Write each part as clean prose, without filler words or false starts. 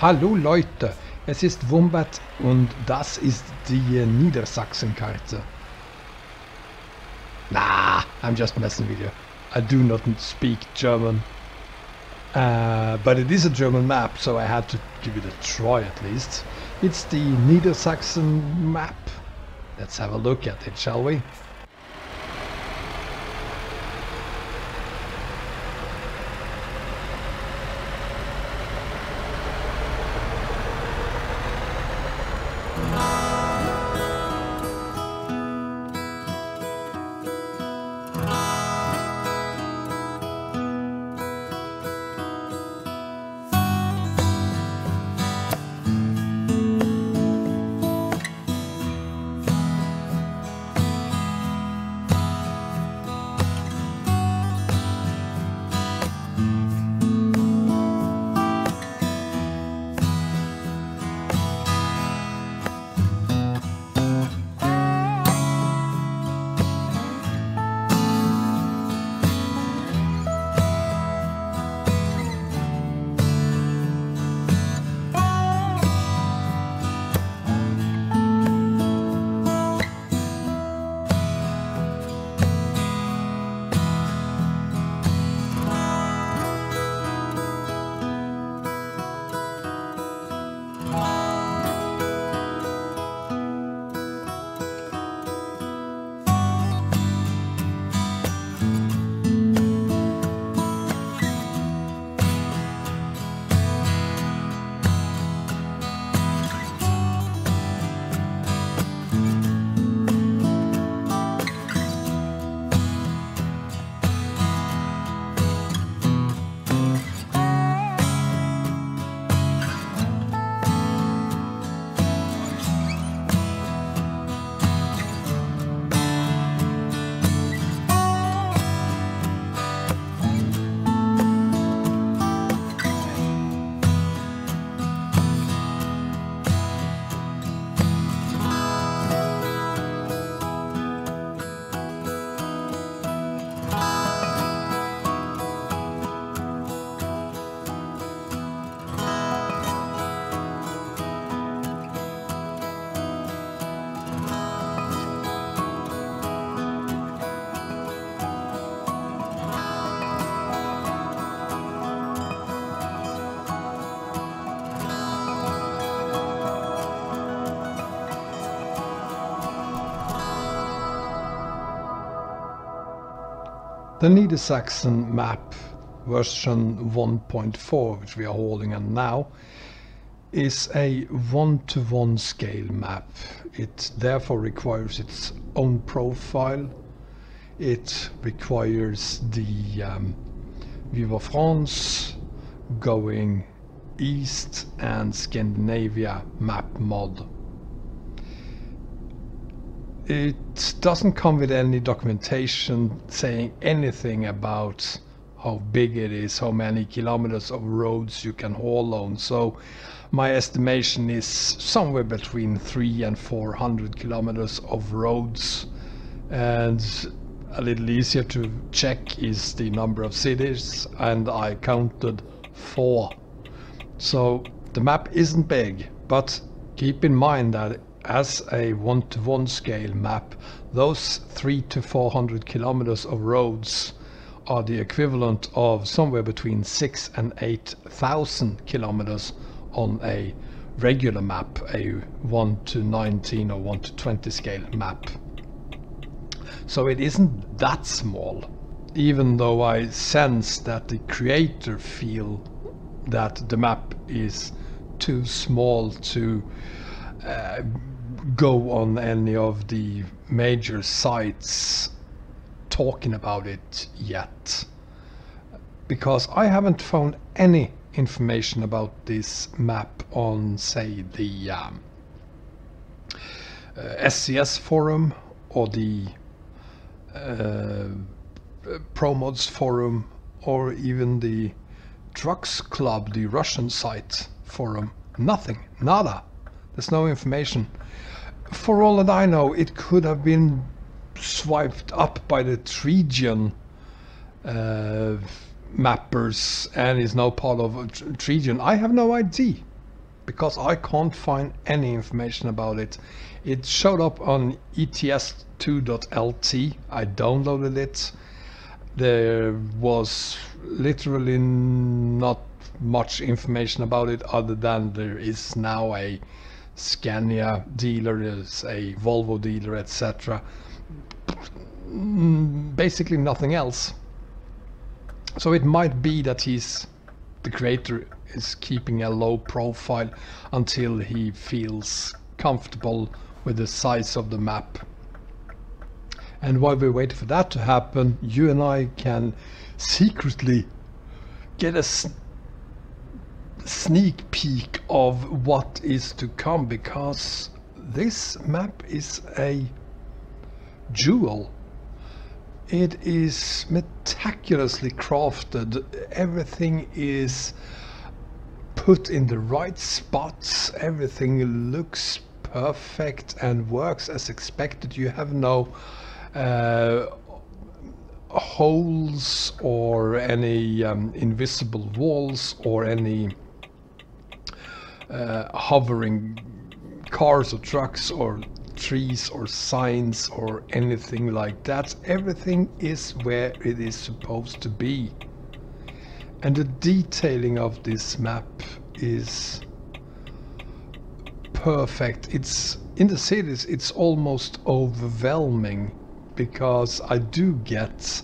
Hallo Leute, es ist Wombat und das ist die Niedersachsen-Karte. Nah, I'm just messing with you. I do not speak German. But it is a German map, so I had to give it a try at least. It's the Niedersachsen map. Let's have a look at it, shall we? The Niedersachsen Map version 1.4, which we are holding on now, is a one-to-one scale map. It therefore requires its own profile. It requires the v1.4 France going east and Scandinavia map mod. It doesn't come with any documentation saying anything about how big it is, how many kilometers of roads you can haul on. So my estimation is somewhere between 300 and 400 kilometers of roads. And a little easier to check is the number of cities, and I counted 4. So the map isn't big, but keep in mind that as a one-to-one scale map, those 300 to 400 kilometers of roads are the equivalent of somewhere between 6,000 and 8,000 kilometers on a regular map, a 1:19 or 1:20 scale map. So it isn't that small, even though I sense that the creator feel that the map is too small to go on any of the major sites talking about it yet, because I haven't found any information about this map on, say, the SCS forum or the ProMods forum, or even the Trucks Club, the Russian site forum. Nothing, nada. There's no information. For all that I know, it could have been swiped up by the Trigion mappers and is now part of Trigion. I have no idea. because I can't find any information about it. It showed up on ETS2.lt. I downloaded it. There was literally not much information about it other than there is now a Scania dealer, there's a Volvo dealer, etc. Basically nothing else. So it might be that the creator is keeping a low profile until he feels comfortable with the size of the map. And while we wait for that to happen, you and I can secretly get a sneak peek of what is to come, because this map is a jewel. It is meticulously crafted. Everything is put in the right spots. Everything looks perfect and works as expected. You have no holes or any invisible walls or any hovering cars or trucks or trees or signs or anything like that. Everything is where it is supposed to be. And the detailing of this map is perfect. It's in the cities, it's almost overwhelming, because I do get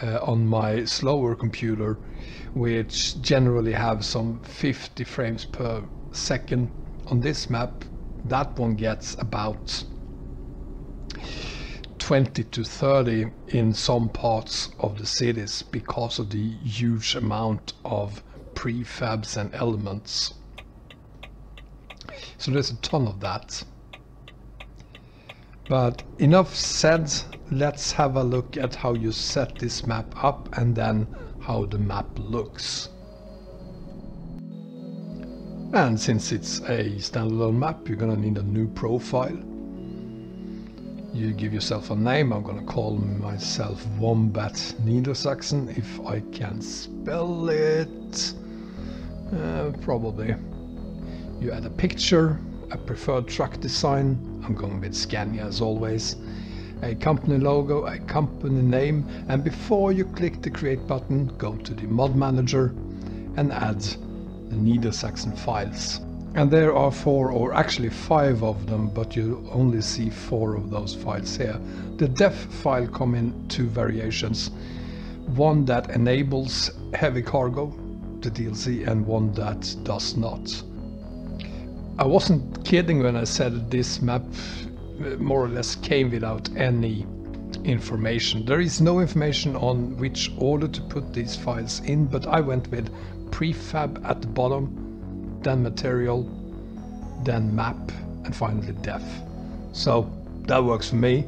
on my slower computer, which generally have some 50 frames per second on this map, that one gets about 20 to 30 in some parts of the cities because of the huge amount of prefabs and elements. So there's a ton of that. But enough said, let's have a look at how you set this map up and then how the map looks. And since it's a standalone map, you're gonna need a new profile. You give yourself a name. I'm gonna call myself Wombat Niedersachsen, if I can spell it. Probably. You add a picture, a preferred truck design. I'm going with Scania as always. A company logo, a company name, and before you click the create button, go to the mod manager and add the Niedersachsen files. And there are 4 or actually 5 of them, but you only see 4 of those files here. The def file come in 2 variations. One that enables heavy cargo, the DLC, and one that does not. I wasn't kidding when I said this map more or less came without any information. There is no information on which order to put these files in, but I went with prefab at the bottom, then material, then map, and finally def. So that works for me,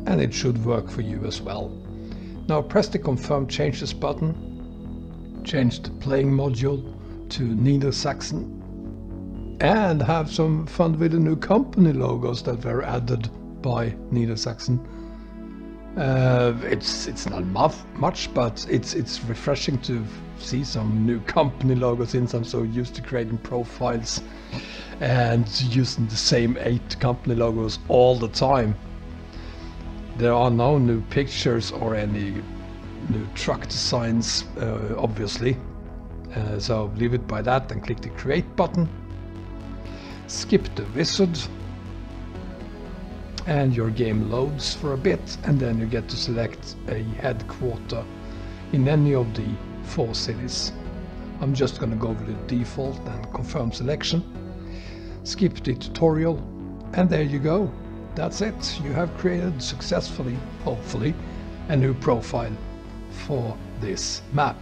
and it should work for you as well. Now press the confirm changes button, change the playing module to Niedersachsen, and have some fun with the new company logos that were added by Niedersachsen. It's not much, but it's refreshing to see some new company logos, since I'm so used to creating profiles and using the same 8 company logos all the time. There are no new pictures or any new truck designs, obviously. So leave it by that and click the create button. Skip the wizard and your game loads for a bit, and then you get to select a headquarter in any of the 4 cities. I'm just gonna go with the default and confirm selection. Skip the tutorial, and there you go. That's it. You have created successfully, hopefully, a new profile for this map.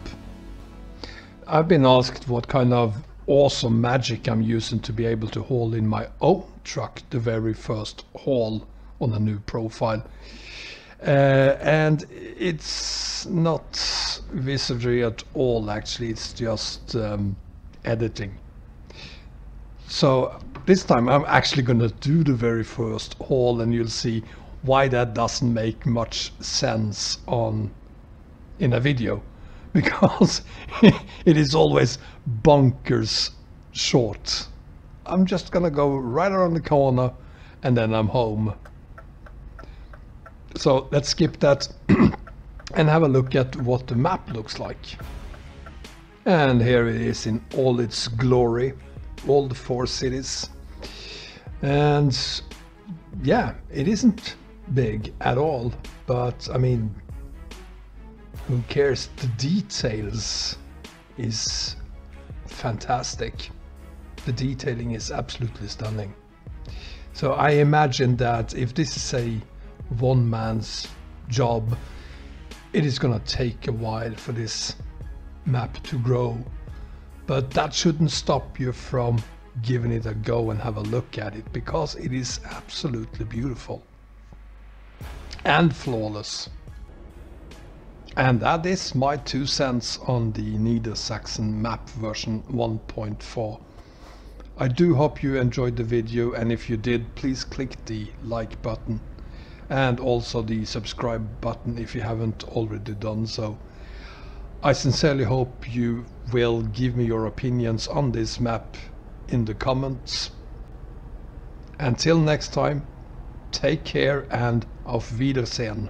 I've been asked what kind of awesome magic I'm using to be able to haul in my own truck, the very first haul on a new profile. And it's not wizardry at all, actually. It's just editing. So this time I'm actually gonna do the very first haul, and you'll see why that doesn't make much sense in a video, because it is always bonkers short. I'm just gonna go right around the corner and then I'm home. So let's skip that and have a look at what the map looks like. And here it is in all its glory, all the 4 cities. And yeah, it isn't big at all, but I mean, who cares? The details is fantastic. The detailing is absolutely stunning. So I imagine that if this is a one man's job, it is gonna take a while for this map to grow, but that shouldn't stop you from giving it a go and have a look at it, because it is absolutely beautiful and flawless. And that is my 2 cents on the Niedersachsen Map version 1.4. I do hope you enjoyed the video, and if you did, please click the like button and also the subscribe button if you haven't already done so. I sincerely hope you will give me your opinions on this map in the comments. Until next time, take care and auf Wiedersehen.